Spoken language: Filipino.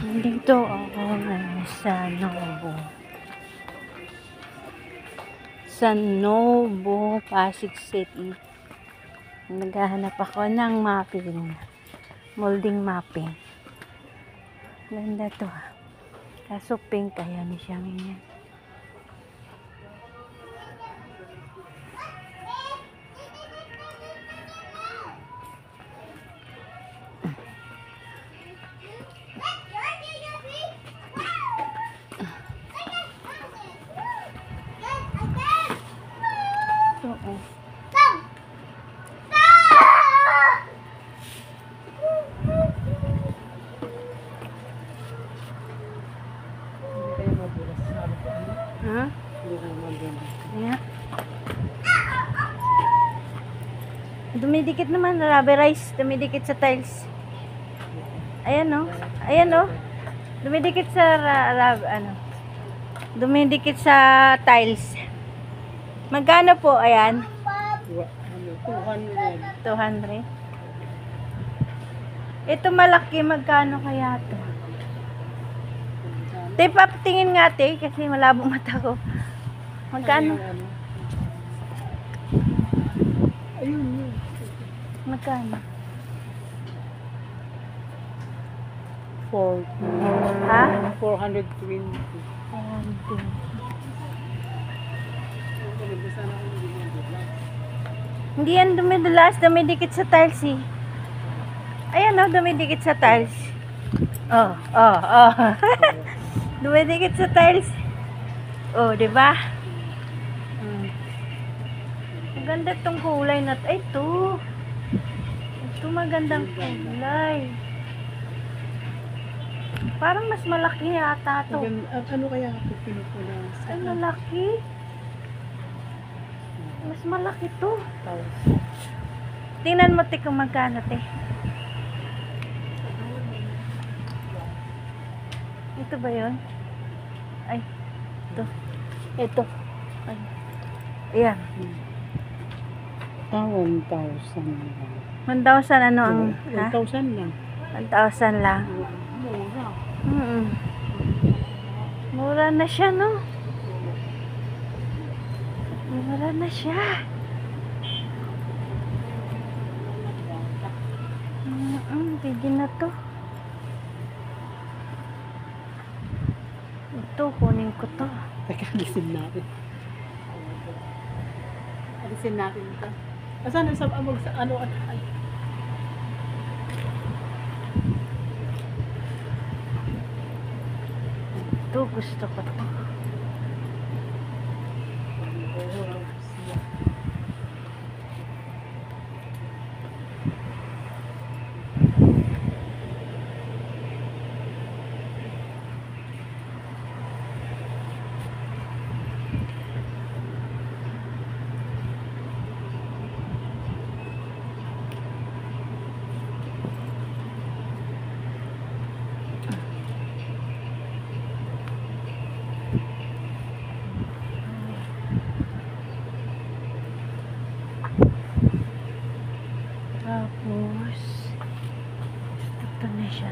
Dito ako sa Novo. Sa Novo, Pasig City. Naghahanap ako ng mapping. Molding mapping. Ganda to. Kaso pink kaya ni siya ngayon. Ha? Yeah. Dumidikit naman, rubberized, dumidikit sa tiles. Ayan no. Ayan no. Dumidikit sa dumidikit sa tiles. Magkano po ayan? 200. Ito malaki, magkano kaya to? Te, papatingin nga te, kasi malabong mata ko. Magkano? Ayun. Magkano? 420. Ha? 420. Ayan, hindi yan dumidulas, dumidikit sa tiles eh. Ayan o, dumidikit sa tiles. Oh. Dumidikit sa tiles. Oh, di ba? Maganda tong kulay na ay, ito. Ito magandang kulay. Parang mas malaki yata to. Ano kaya ito pinupunas? Ay, malaki. Mas malaki to. Tingnan mo te kung magkano te. Ito ba yun? Ay, ito. Ito. Ay. Ayan. 1,000 lang. 1,000 ano ang... 1,000 lang. 1,000 lang. Mura. Mura na siya, no? Mura na siya. Pwede na to. Ito, kunin ko to. Teka, alisin natin. Alisin natin ito. Asan sa amog sa ano at ay. Ito, gusto ko to. Tapos, ito na siya.